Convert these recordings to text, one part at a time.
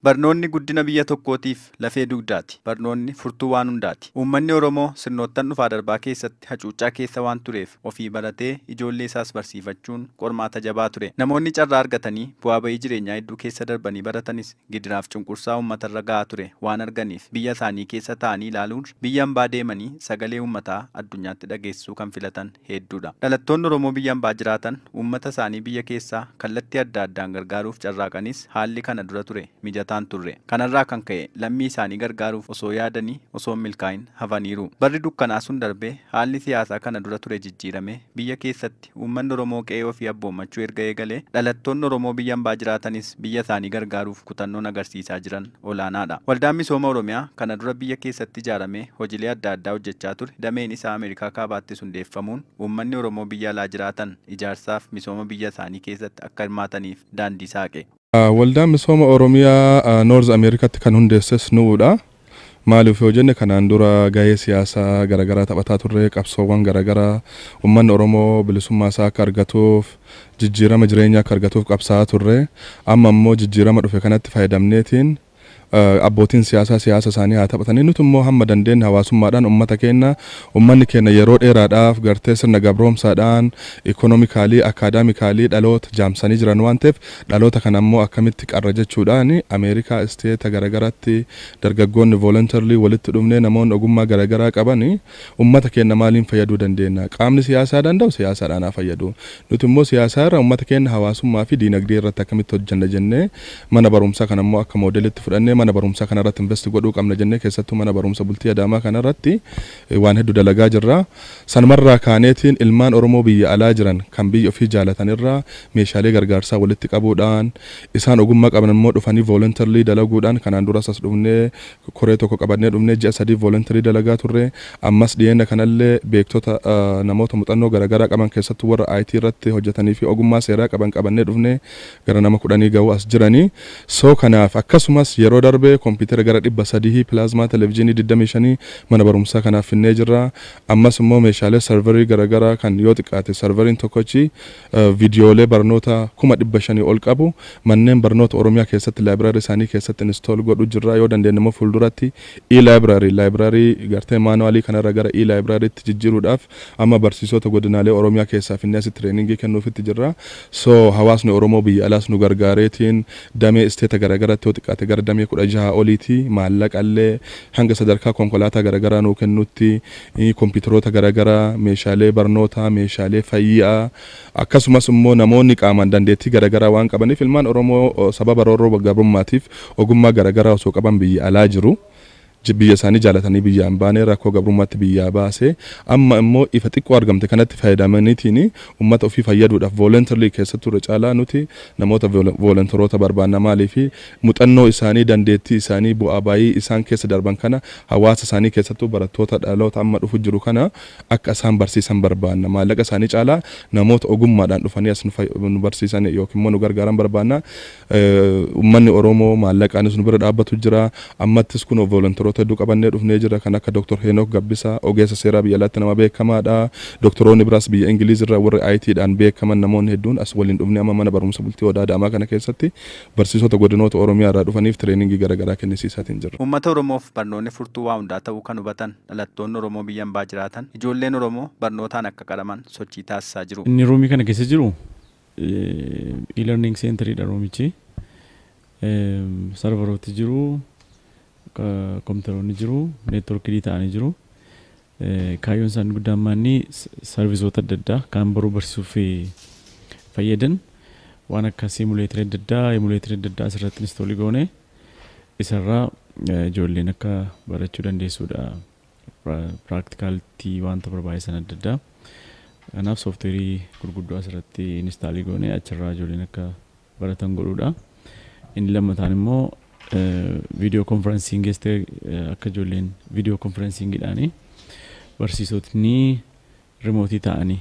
Barnoonni guddina biyya tokkootiif lafee dugdaati. Barnoonni furtuu waan hundaati. Uummanni Oromoo sirnoottan dhufaa darbaa keessatti hacuuccaa keessa waan tureef ofii baratee ijoollee isaas barsiifachuun qormaata jabaa ture. Namoonni carraa argatanii bu'aa bahii jireenyaa hedduu keessa darbanii baratanis gidiraaf cunqursaa uummatarra gahaa ture waan arganiif biyya isaanii keessa ta'anii ilaaluun biyya hambaa deemanii sagalee uummataa addunyaatti dhageessisuu kan filatan hedduudha. Dhalattoonni Oromoo biyya hambaa jiraatan uummata isaanii biyya keessaa kallattii adda addaan gargaaruuf carraaqanis haalli kana dura ture mijataan turre. Kanarraa kan ka'e lammii isaanii gargaaruuf osoo yaadanii osoo milkaa'in hafaniiru. Barri dukkanaa sun darbee haalli siyaasaa kana dura ture jijjiirame biyya keessatti uummanni Oromoo qe'ee ofii abboommachuu erga eegalee dhalattoonni Oromoo biyya hambaa jiraatanis biyya isaanii gargaaruuf kutannoon agarsiisaa jiran olaanaadha. Waldaan misooma Oromiyaa kana dura biyya keessatti ijaaramee hojiilee adda addaa hojjechaa ture dameen isaa Amerikaa Kaabaatti hundeeffamuun uummanni Oromoo biyya alaa jiraatan ijaarsaaf misooma biyya isaanii keessatti akka hirmaataniif daandii saaqe. Waldaa misooma Oromiyaa North Amerikaatti kan hundeesses nuudha. Maaliif yoo jenne kanaan dura gahee siyaasaa garaagaraa taphataa turre qabsoowwan garaagaraa uummanni Oromoo bilisummaa isaa akka argatuuf jijjiirama jireenyaa akka argatuuf qabsaa'aa turre. Amma immoo jijjiirama dhufe kanatti fayyadamneetiin abbootiin siyaasa isaanii haa taphatanii nuti immoo hamma dandeenye hawaasummaadhaan uummanni keenya yeroo dheeraadhaaf gartee sirna gabroomsaadhaan ikonomikaalii akaadaamikaalii dhaloota jaamsanii jiran waan ta'eef dhaloota kana immoo akkamitti qarra jechuudhaan Ameerikaa isteeta garaagaraatti dargaggoonni voluntarily walitti dhufnee namoonni ogummaa garaagaraa qaban uummata keenya maaliin fayyaduu dandeenya qaamni siyaasaa danda'u siyaasaadhaan haa fayyadu nuti immoo siyaasaa irra uummata keenya hawaasummaa fi diinagdee irratti akkamitti hojjenna jennee mana barumsaa kana immoo akka moodelitti fudhannee mana barumsaa kanarratti invest godhuu qabna jennee keessattuu mana barumsa bultii Adaamaa kanarratti waan hedduu dalagaa jirra. Sanumarraa kaaneetiin ilmaan Oromoo biyya alaa jiran kan biyya ofii jaalatanirraa meeshaalee gargaarsaa walitti qabuudhaan isaan ogummaa qaban immoo dhufanii voluntarily dalaguudhaan kanaan duras as dhufnee koree tokko qabannee dhufnee ji'a 3 voluntarily dalagaa turre ammas dhiyeenya kanallee beektota namoota muuxannoo garaagaraa qaban keessattuu warra IT irratti hojjetanii fi ogummaa seeraa qaban qabannee dhufnee gara nama 10 ga'uu as jiranii. So kanaaf akkasumas yeroo darbee kompiitara gara 300 pilaazmaa televiziyoonii 25 mana barumsaa kanaaf finnee jirra. Ammas immoo meeshaalee sarvarii garaagaraa kan yoo xiqqaate sarvariin tokkochi viidiyoolee barnoota 500 ol qabu manneen barnoota Oromiyaa keessatti laayibraarii isaanii keessatti install godhu jirra. Yoo dandeenye immoo fuulduratti laayibraarii gartee maanuwaalii kanarra gara laayibraariitti jijjiiruudhaaf amma barsiisota godinaalee Oromiyaa keessaa finnee asitti tireeningii kennuufitti jirra. So hawaasni Oromoo biyya alaas nu gargaareetiin damee isteeta garaagaraatti yoo xiqqaate gara damee 16 oliiti maallaqallee hanga sadarkaa konkolaataa garaagaraa nuu kennutti kompiitaroota garaagaraa meeshaalee barnootaa meeshaalee fayyaa akkasumas immoo namoonni qaamaan dandeettii garaagaraa waan qabaniif ilmaan Oromoo sababa roorroo gabrummaatiif ogummaa garaagaraa osoo qaban biyya alaa jiru. Biyya isaanii jaalatanii biyyaan baanee rakkoo gabrummaatti biyyaa baase amma immoo ifa xiqqoo argamte kanatti fayyadamaniitiin uummata ofii fayyaduudhaaf voluntarily keessattuu irra caalaa nuti namoota voluntaroota barbaanna maaliif muuxannoo isaanii dandeettii isaanii bu'aa bayii isaan keessa darban kana hawaasa isaanii keessattuu barattoota dhaloota amma dhufu jiru kana akka isaan barsiisan barbaanna maallaqa isaanii caalaa namoota ogummaadhaan dhufanii as nu barsiisan yookiin immoo nu gargaaran barbaanna. Uummanni Oromoo maallaqaanis nu bira dhaabbatu jira ammattis kun voluntaroota hedduu qabannee dhufnee jira kan akka Dr. Henook Gabbisaa ogeessa seeraa biyya alaatti nama beekamaadha. Doktoroonni biraas biyya Ingiliiz irraa warra IT-dhaan beekaman namoonni hedduun as waliin dhufnee amma mana barumsa bultii Waldaa Adaamaa kana keessatti barsiisota godinoota Oromiyaa irraa dhufaniif tireeningii garaagaraa kennisiisaatiin jirra. Uummata Oromoof barnoonni furtuu waa hundaa ta'uu kan hubatan dhalattoonni Oromoo biyya hambaa jiraatan ijoolleen Oromoo barnootaan akka qaraman sochii taasisaa jiru. Inni Roomii kana keessa jiru e-learning centeridha Roomichi. Sarvarooti jiru. Kompiitaroonni jiru, neetworkii ta'anii jiru. Kaayyoon isaanii guddaan maanni sarvisoota adda addaa kan baruu barsiisuuf fayyadan waan akka simuleetirii adda addaa asirratti installii goone isarraa ijoolleen akka barachuu dandeessuudha. Practicality wanta barbaachisan adda addaa. Kanaaf sooftiweerii gurguddoo asirratti installii goone achirraa ijoolleen akka baratan godhuudha. Inni lammataan immoo video conferencing akka ijoolleen video conferencing dhaani barsiisotni remote ta'anii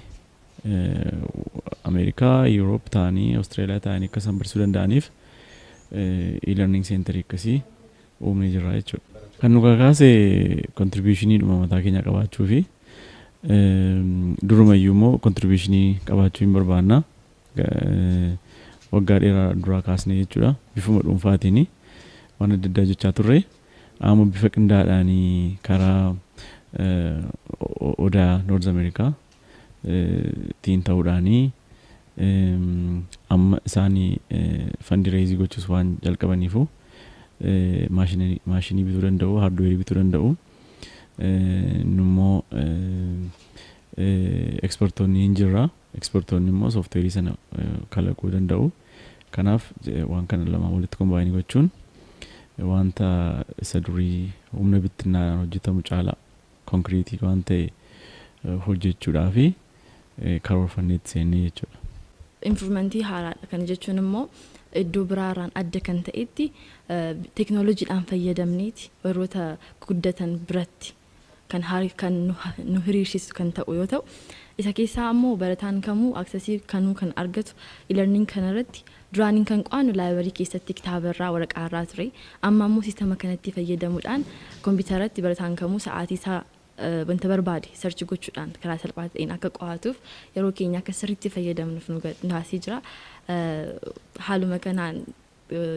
Amerikaa, Europe ta'anii, Australia ta'anii akka isaan barsiisuu danda'aniif e-learning center akkasii uumnee jirra jechuudha. Kan nu kakaase contributionii dhuma mataa keenya qabaachuu fi durumayyuu immoo contributionii qabaachuu hin barbaanna. Waggaa dheeraa duraa kaasne jechuudha. Bifuma dhuunfaatiin waan adda addaa jechaa turre amma bifa qindaadhaanii karaa odaa North Amerikaa tiin ta'uudhaanii amma isaanii fundraising gochuus waan jalqabaniifu maashinii bituu danda'u hardware bituu danda'u nummoo exportoonni hin jirra exportoonni immoo software sana kalaquu danda'u kanaaf waan kana lama walitti kombaayinii gochuun wanta isa durii humna bittinnaadhaan hojjetamu caala konkreetii waan ta'e hojjechuudhaa fi karoorfanneetti seennee jechuudha. Improvementii haaraadha kan jechuun immoo iddoo biraarraan adda kan ta'etti teknooloojiidhaan fayyadamneeti warroota guddatan biratti kan nu hiriirsisu kan ta'u yoo ta'u isa keessaa ammoo barataan kamuu aksesii kanuu kan argatu e-learning kanarratti duraaniin kan qo'annu laayibarii keessatti kitaabarraa waraqaarraa ture amma ammoo siistama kanatti fayyadamuudhaan kompiitaratti barataan kamuu sa'aatii isaa wanta barbaade search gochuudhaan karaa salphaa ta'een akka qo'atuuf yeroo keenya akka sirriitti fayyadamnuuf nu taasisee jira. Haaluma kanaan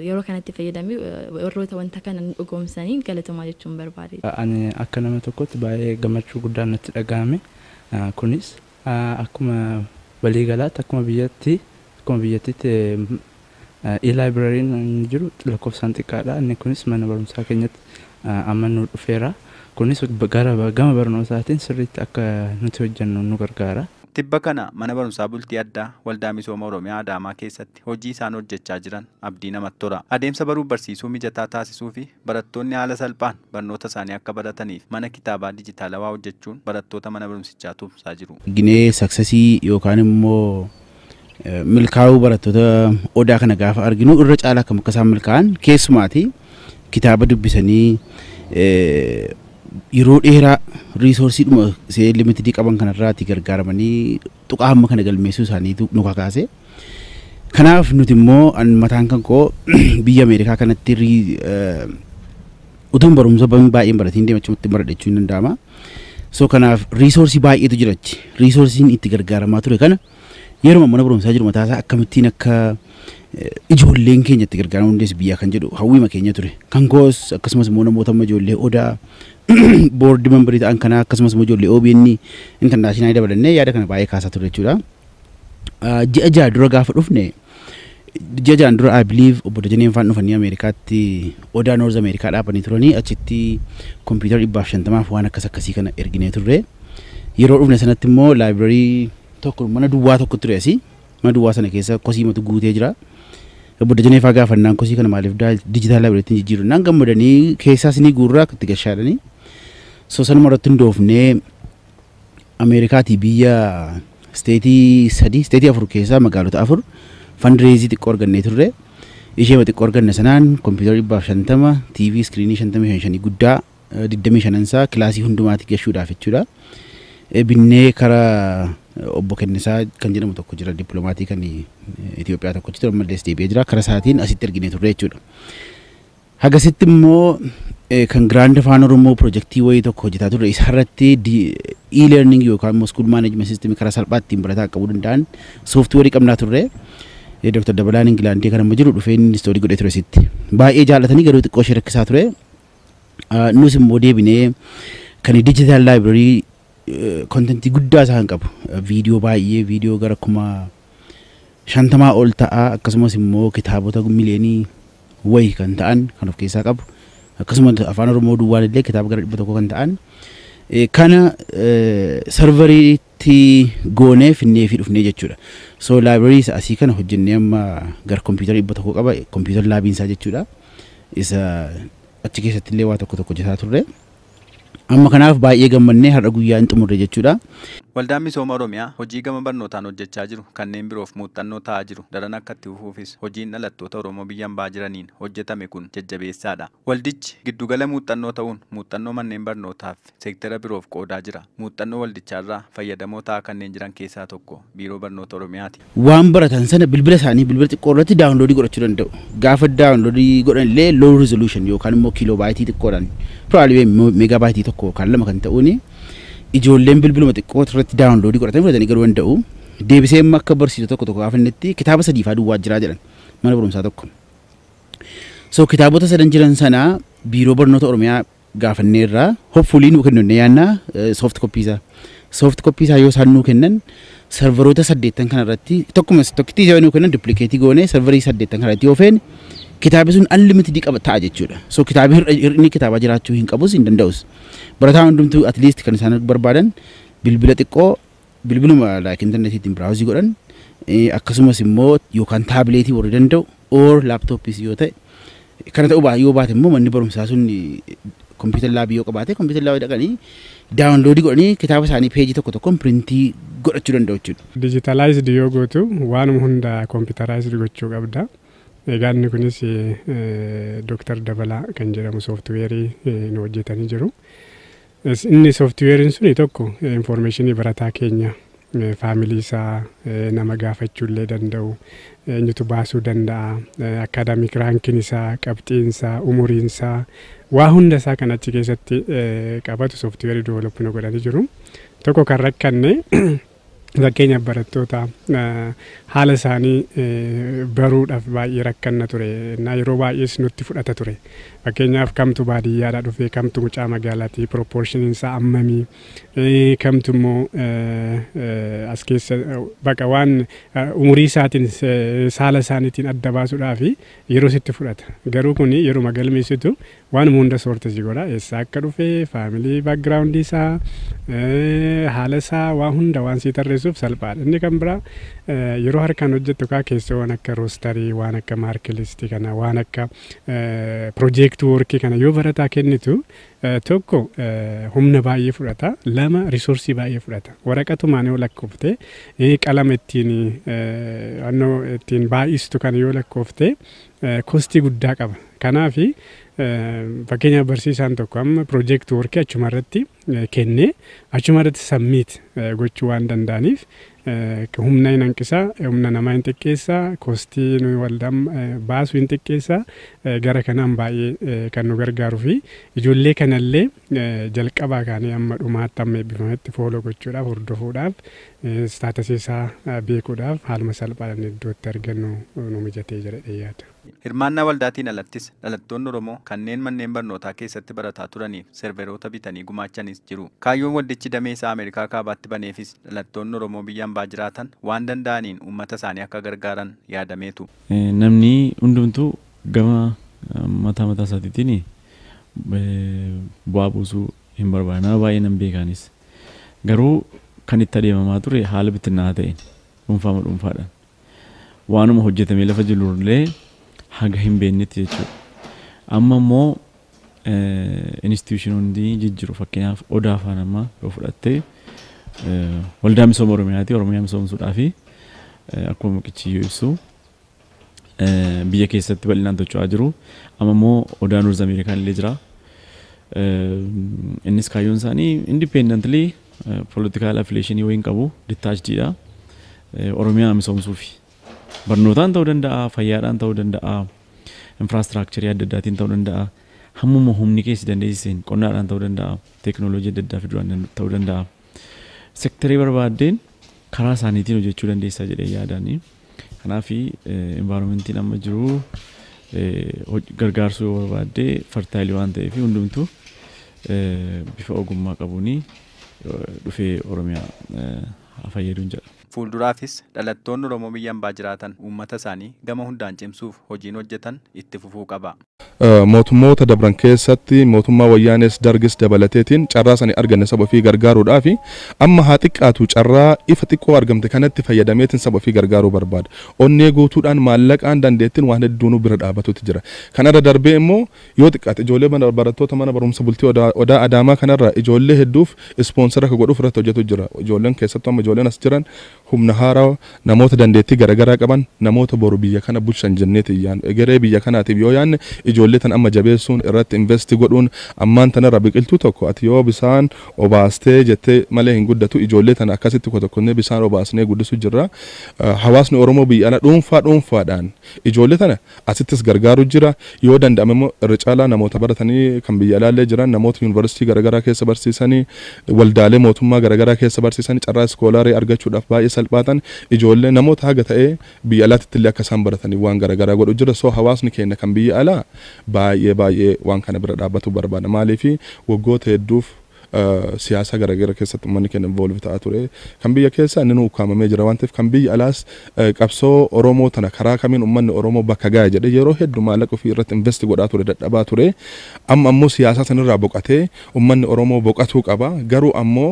yeroo kanatti fayyadamee warroota wanta kana dhugoomsaniin galatamaa jechuun barbaade. Ani akka nama tokkotti baay'ee gammachuu guddaan natti dhagahame. Kunis akkuma waliigalaatti akkuma biyyattiitti e-librariin jiru lakkoofsaan xiqqaadha. Inni kunis mana barumsaa keenyatti amma nu dhufeera. Kunis gama barnootaatiin sirriitti akka nuti hojjennu nu gargaara. Tibba kana mana barumsaa bultii addaa Waldaa misooma Oromiyaa Adaamaa keessatti hojii isaan hojjechaa jiran abdii namatti tora. Adeemsa baruuf barsiisuu mijataa taasisuu fi barattoonni haala salphaan barnoota isaanii akka barataniif mana kitaabaa dijitaalawaa hojjechuun barattoota mana barumsichaa tumsaa jiru. Ginee saksesii yookaan immoo milkaa'uu barattoota odaa kana gaafa arginu irra caalaa akka isaan milkaa'an keessumaati kitaaba dubbisanii yeroo dheeraa reesoorsii dhuma see limitidii qaban kanarraati gargaaramanii tuqaa hamma kana galmeessuu isaaniitu nu kakaase. Kanaaf nuti immoo mataan kan koo biyya Ameerikaa kanatti utuun barumsa baay'een baratiin deemachuutti baradhachuu hin danda'ama. So kanaaf reesoorsii baay'eetu jirachi. Reesoorsiin itti gargaaramaa ture kana yeroo mana barumsaa jiru mataasaa akkamittiin akka ijoolleen keenya itti gargaaramuu dandeessu biyya kan jedhu hawwiima keenya ture. Kan koos akkasumas immoo namoota ijoollee odaa board member ta'an kana akkasumas immoo ijoollee OBN international dabalannee yaada kana baay'ee kaasaa ture jechuudha. Ji'a ja'a dura gaafa dhufne ji'a ja'an dura I believe obbo Dajaneen faan dhufanii Ameerikaatti odaa North Amerikaa dhaabanii turanii achitti kompiitara 150 waan akkasii kana erginee turre. Yeroo dhufne sanatti immoo library tokko mana duwwaa tokko ture asii mana duwwaa sana keessa kosiimatu guutee jira. Obbo Dajanee faa gaafannaan kosii kana maaliif digital library jijjiiru naan gammadanii keessaas ni guurraa itti gashaadhanii. So sanuma irratti hundoofnee Ameerikaatii biyya steetii 4 keessaa magaalota 4 fundraising xiqqoo argannee turre. Ishee xiqqoo arganne sanaan kompiitara 150 TV screenii 55 guddaa 25 isaa kilaasii hundumaatti gashuudhaaf jechuudha. Binnee karaa obbo Kennisaa kan jedhamu tokko jira dippiloomatii kan Itoophiyaa tokko jira ammallees deebi'ee jira karaa isaatiin asitti erginee turre jechuudha. Hagasitti immoo kan Grand Afaan Oromoo projektii wayii tokko hojjetaa turre isarratti e-learning yookaan immoo school management system karaa salphaatti barataa qabuu danda'an software qabnaa turre. Dr. Dabalaan Ingilaandii kan amma jiru dhufee inni story godhee ture sitti. Baay'ee jaallatanii garuu xiqqoo ishee rakkisaa ture. Nus immoo deebinee kan digital library content guddaa isaan qabu. Viidiyoo gara 50 ol ta'a akkasumas immoo kitaabota miliyeenii wayii kan ta'an kan of keessaa qabu. Akkasumas afaan Oromoo duwwaan illee kitaaba gara 100 kan ta'an. Kana serveriitti goonee finnee fi dhufnee jechuudha. So libraries asii kana hojjennee amma gara kompiitara 100 qaba kompiitara laabiinsaa jechuudha. Isa achi keessatti illee waa tokko hojjetaa turre. Amma kanaaf baay'ee gammannee har'a guyyaa hin xumurre jechuudha. Waldaan misooma Oromiyaa hojii gama barnootaan hojjechaa jiru kanneen biroof muuxannoo ta'aa jiru daran akka itti fufuufis hojiin dhalattoota Oromoo biyyan baa jiraniin hojjetame kun jajjabeessaadha. Waldichi giddugala muuxannoo ta'uun muuxannoo manneen barnootaaf seektara biroof qoodaa jira. Muuxannoo waldicharraa fayyadamoo ta'aa kanneen jiran keessaa tokko biiroo barnoota Oromiyaati. Waan baratan sana bilbila isaanii bilbila xiqqoo irratti daawunloodii godhachuu danda'u. Gaafa daawunloodii godhan illee low resolution yookaan immoo kiiloobaaytii xiqqoodhaan probably meegaabaaytii tokko kan lama kan ta'uuni. Ijoolleen bilbiluma xiqqoo irratti daawunloodii godhatanii fudhatanii garuu danda'u. Deebisee akka barsiisu tokko gaafa innitti kitaaba 3 faa duwwaa jiraa jedhan mana barumsaa tokko. So kitaabota sadan jiran sana biiroo barnoota Oromiyaa gaafanneerraa hopefully nu kennu yaanna soft copy isaa. Soft copy isaa yoo isaan nu kennan serveroota 8 kanarratti tokkitti yoo nu kennan duplicate goone serverii 8 kanarratti yoo feene kitaabni sun unlimited ta'a jechuudha. So kitaabni hir'inni kitaabaa jiraachuu hin qabus hin danda'us. Barataan hundumtuu at least kan isaan barbaadan bilbila xiqqoo bilbiluma like internetiin browse godhan akkasumas immoo yookaan tableetii warri danda'u or laptopis yoo ta'e kana ta'uu yoo baate immoo manni barumsaa sun computer lab yoo qabaate computer lab dhaqanii download godhanii kitaaba isaanii page tokkoon printii godhachuu danda'u jechuudha. Digitalized yoo gootu waanuma hunda computerized gochuu qabda. Egaan kunis Dr. Dabalaa kan jedhamu softwareii nu hojjetanii jiru. Inni softwarein suni tokko informationii barataa keenya family isaa nama gaafachuu illee danda'u eenyutu baasuu danda'a academic ranking isaa qabxiin isaa umuriin isaa waa hunda isaa kan achi keessatti qabatu software develop nu godhanii jiru. Tokko kan rakkanne fakkeenya barattoota haala isaanii baruudhaaf baay'ee rakkanna ture na yeroo baay'ees nutti fudhata ture. Fakkeenyaaf kamtu baadiyyaadhaa dhufee kamtu mucaa magaalaatti proportion isaa ammamii kamtu immoo as keessa baqa waan umurii isaatiin saala isaaniitiin adda baasuudhaaf yeroo sitti fudhata. Garuu kun yeroo magalmeessitu waan hunda soorta godha eessa akka dhufee family background isaa haala isaa waan hunda waan si tarreessuuf salphaadha. Inni kan biraa yeroo harkaan hojjettu kaa keessa waan akka roostarii waan akka maarkilistii kana waan akka project work kana yoo barataa kennitu tokko humna baay'ee fudhata lama resource baay'ee fudhata waraqatumaan yoo lakkoofte qalama ittiin baay'istu kana yoo lakkoofte kostii guddaa qaba. Kanaaf fakkeenya barsiisaan tokko amma project work achumarratti kennee achumarratti submit gochuu waan danda'aniif humna hin hanqisaa humna namaa hin xiqqeessaa kostii nu waldaan baasuu hin xiqqeessaa gara kanaan baay'ee kan nu gargaaruu fi ijoollee kanallee jalqabaa kaanii amma dhumaatti amma eebbifametti fooloo gochuudhaaf hordofuudhaaf staatasii isaa beekuudhaaf haaluma salphaadhaan iddootti argannu nu mijatee jedhee yaada. Hirmaannaa waldaatiin alattis dhalattoonni Oromoo kanneen manneen barnootaa keessatti barataa turaniif serveroota bitanii gumaachanis jiru. Kaayyoon waldichi damee isaa Amerikaa Kaabaatti baneefis dhalattoonni Oromoo biyya ambaa jiraatan waan danda'aniin uummata isaanii akka gargaaran yaadameetu. Namni hundumtuu gama mataa isaatiitiin bu'aa buusuu hin barbaadu. Nama baay'ee nan beekaanis. Garuu kan itti adeemamaa ture haala bittinnaa'aa ta'een dhuunfaadhaan. Waanuma hojjetamee lafa jirullee haga hin beeknetti jechuudha. Amma immoo institutionoonni jijjiiru fakkeenyaaf odaa afaan ammaa yoo fudhatte waldaa misooma Oromiyaati Oromiyaa misoomsuudhaa fi akkuma muqichi ibsu biyya keessatti bal'inaan socho'aa jiru. Amma immoo odaa Noorz Ameerikaan illee jira. Innis kaayyoon isaanii independently political affiliation wayin qabu detachedidha. Oromiyaa misoomsuufi. Barnootaan ta'uu danda'a, fayyaadhaan ta'uu danda'a, infraastiraakcharii adda addaatiin ta'uu danda'a, hammuma humni keessi dandeessiseen qonnaadhaan ta'uu danda'a, teekinooloojii adda addaa fiduudhaan ta'uu danda'a. Sektarii barbaaddeen karaa isaaniitiin hojjechuu dandeessaa jedhee yaadanii. Kanaaf environmentiin amma jiru gargaarsuu yoo barbaaddee fertaayilii waan ta'eef hundumtuu bifa ogummaa qabuun dhufee Oromiyaa fayyaduun jedha. Fuulduraafis dhalattoonni Oromoo biyya ambaa jiraatan uummata isaanii gama hundaan cimsuuf hojiin hojjetan itti fufuu qaba. Mootummoota dabran keessatti mootummaa wayyaanes dargis dabalateetiin carraa sanii arganne saba ofii gargaaruudhaaf amma haa xiqqaatu carraa ifa xiqqoo argamte kanatti fayyadameetiin saba ofii gargaaruu barbaada. Onnee guutuudhaan maallaqaan dandeettiin waan hedduunuu bira dhaabatutti jira. Kanarra darbee immoo yoo xiqqaate ijoollee barattoota mana barumsa bultii odaa Adaamaa kanarra ijoollee hedduuf ispoonsara akka godhuuf irratti hojjetu jira. Ijoolleen keessattuu amma ijoolleen as jiran humna haaraa namoota dandeettii garaagaraa qaban namoota boru biyya kana bulchan jenneeti yaadnu. Egeree biyya kanaatiif yoo yaadne ijoollee ijoollee tan amma jabeessuun irratti investi godhuun ammaan tanarra biqiltuu tokko ati yoo bisaan obaastee jettee malee hin guddatu ijoollee tan akkasitti tokkonnee bisaan obaasnee guddisuu jirra. Hawaasni Oromoo biyya alaa dhuunfaadhaan ijoollee tana asittis gargaaru jira yoo danda'ame immoo irra caalaa namoota baratanii kan biyya alaallee jiran namoota yuunivarsiitii garaagaraa keessa barsiisanii waldaalee mootummaa garaagaraa keessa barsiisanii carraa iskoolaarii argachuudhaaf baay'ee salphaatan ijoollee namoota haga ta'ee biyya alaatti illee akka isaan baratanii waan garaagaraa godhu jira. So hawaasni keenya kan biyya alaa baay'ee waan kana bira dhaabbatu barbaada maaliif waggoota hedduuf siyaasa garaagara keessatti uummanni keenya involve ta'aa ture kan biyya keessa inni nu ukkaamamee jira waan ta'eef kan biyya alaas qabsoo Oromoo tana karaa kamiin uummanni Oromoo bakka ga'a jedhee yeroo hedduu maallaqa ofii irratti investi godhaa ture dadhabaa ture amma ammoo siyaasa sanirraa boqatee uummanni Oromoo boqatuu qaba garuu ammoo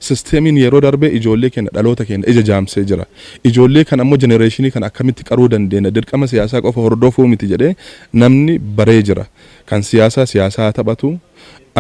sisteemiin yeroo darbee ijoollee keenya dhaloota keenya ija jaamsee jira ijoollee kan ammoo jenereeshinii kan akkamitti qaruu dandeenya dirqama siyaasaa qofa hordofuu miti jedhee namni baree jira kan siyaasaa taphatu.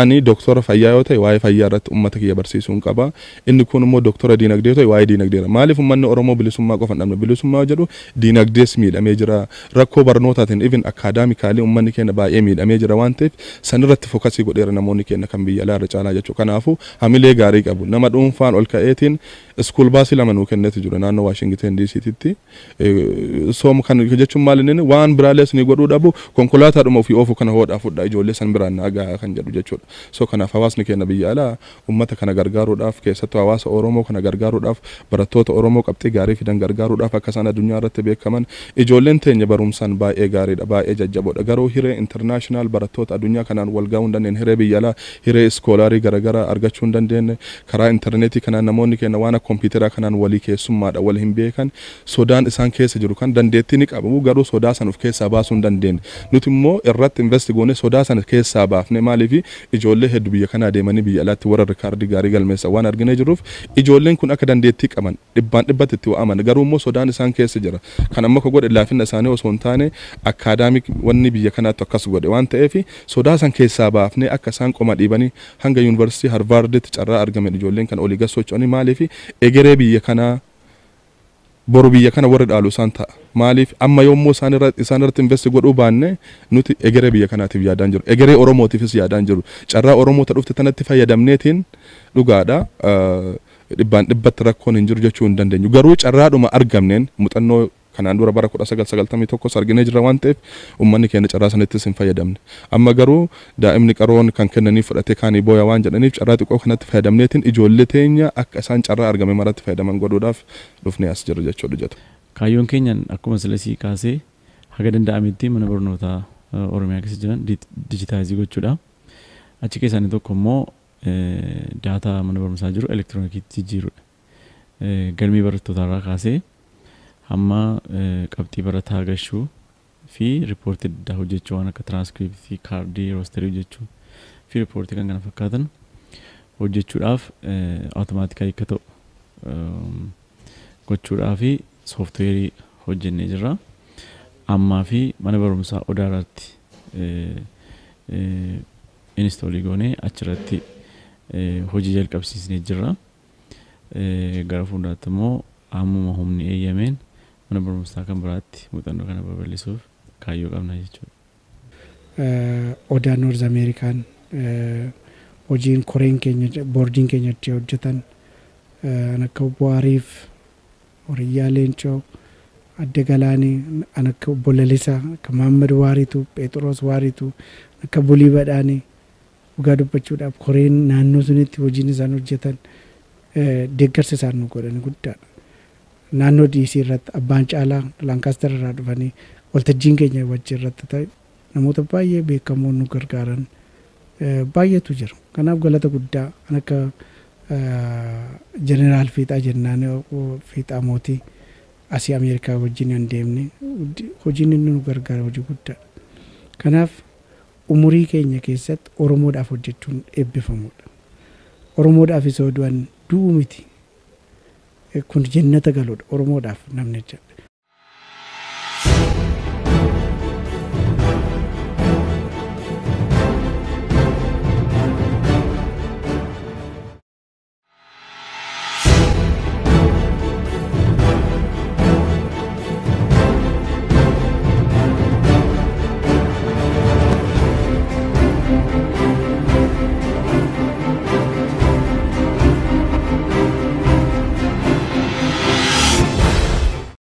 Ani doktora fayyaa yoo ta'e waa'ee fayyaa irratti uummata kiyya barsiisuun qaba. Inni kun immoo doktora diinagdee yoo ta'e waa'ee diinagdeera. Maaliif uummanni Oromoo bilisummaa qofa hin dhabne bilisummaa jedhu diinagdees miidhamee jira. Rakkoo barnootaatiin even akaadaamikaalii uummanni keenya baay'ee miidhamee jira waan ta'eef sanirratti fookasii godheera namoonni keenya kan biyya alaa irra caalaa jechuudha. Kanaafuu hamilee gaarii qabu. Nama dhuunfaan ol ka'eetiin iskuul baasii lama nuu kenneeti jira naannoo Waashingten DC'tti. Soom kan jechuun maal inni waan biraallee isinii godhuu dhabu konkolaataadhuma ofii oofuu kana hoodhaa fudhaa ijoollee san biraan nagaa kan jedhu jechuudha. So kanaaf hawaasni keenya biyya alaa uummata kana gargaaruudhaaf keessattuu hawaasa Oromoo kana gargaaruudhaaf barattoota Oromoo qabxii gaarii fidan gargaaruudhaaf akka isaan addunyaa irratti beekaman ijoolleen teenya barumsaan baay'ee gaariidha baay'ee jajjaboodha garuu hiree internaashinaal barattoota addunyaa kanaan wal ga'uu hin dandeenye hiree biyya alaa hiree iskoolaarii garaagaraa argachuu hin dandeenye karaa intarneetii kanaan namoonni keenya waan akka kompiitaraa kanaan walii keessummaadha wal hin beekan sodaan isaan keessa jiru kan dandeettii ni qabu garuu sodaa san of keessaa baasuu hin dandeenye nuti immoo irratti investi goone sodaa sana keessaa baafne maaliif ijoollee hedduu biyya kana deemanii biyya alaatti warra rikaardii gaarii galmeessa waan arginee jiruuf ijoolleen kun akka dandeettii qaban dhibbatti itti wa'aman garuu immoo sodaan isaan keessa jira kan amma ko godhe laafina isaanii osoo hin taane akaadaamik wanni biyya kanaatti akkas godhe waan ta'eef sodaa san keessaa baafnee akka isaan qoma dhiibanii hanga yuunivarsiitii Harvarditti carraa argaman ijoolleen kan olii gassochooni maaliif egeree biyya kanaa boru biyya kana warri dhaalu isaan ta'a maaliif amma yommuu isaan irratti investi godhuu baanne nuti egeree biyya kanaatiif yaadaan jiru egeree Oromootiifis yaadaan jiru carraa Oromoota dhufte tanatti fayyadamneetiin dhugaadha dhibbatti rakkoon hin jiru jechuu hin dandeenyu garuu carraadhuma argamneen muuxannoo kanaan dura bara 1991 arginee jira waan ta'eef uummanni keenya carraa sanattis hin fayyadamne amma garuu daa'imni qaroon kan kennaniif fudhatee kaanii booya waan jedhaniif carraa xiqqoo kanatti fayyadamneetiin ijoollee teenya akka isaan carraa argame maratti fayyadaman godhuudhaaf dhufnee as jirra jechuudha jedhu. Kaayyoon keenyan akkuma silasii kaasee haga danda'ametti mana barnootaa Oromiyaa keessa jiran dijitaayizii gochuudha. Achi keessaa inni tokko immoo daataa mana barumsaa jiru elektiroonikiitti jijjiiruudha. Galmee barattootaa kaasee hamma qabxii barataa gashuu fi riippoortii adda hojjechuu waan akka tiraanskriptii kaardii roosterii hojjechuu fi riippoortii kan kana fakkaatan hojjechuudhaaf awutomaatikali akka ta'u gochuudhaaf sooftiweerii hojjennee jirra. Ammaa fi mana barumsaa Odaaraatti inistoolii goonee achirratti hojii jalqabsiisnee jirra. Gara fuulduraatti immoo ammuma humni eeyyameen mana barumsaa kan biraatti muuxannoo kana babal'isuuf kaayyoo qabna jechuudha. Odaa Noorz Ameerikaan hojiin koreen keenya boordiin keenya itti hojjetan akka Bu'aariif Horiyyaa Leencoo Adda Galaanii akka Bolalisaa akka Mahammad Waariitu Phexros Waariitu akka Bulii Badhaanii dhugaa dubbachuudhaaf koreen naannoo sunitti hojiin isaan hojjetan deeggarsa isaan nu godhan guddaadha. Naannoo DC irratti abbaan caalaa Lankaaster irraa dhufanii waltajjiin keenya wajjin irratti ta'e namoota baay'ee beekamoo nu gargaaran baay'eetu jira. Kanaaf galata guddaa akka jeneraal Fiixaa jennaan Fiixaa mootii asii Ameerikaa wajjin hin deemne hojiin inni nu gargaara hojii guddaadha. Kanaaf umurii keenya keessatti Oromoodhaaf hojjechuun eebbifamuudha. Oromoodhaaf isa oduun du'u miti. Kun jannata galoodha Oromoodhaaf namni jedha.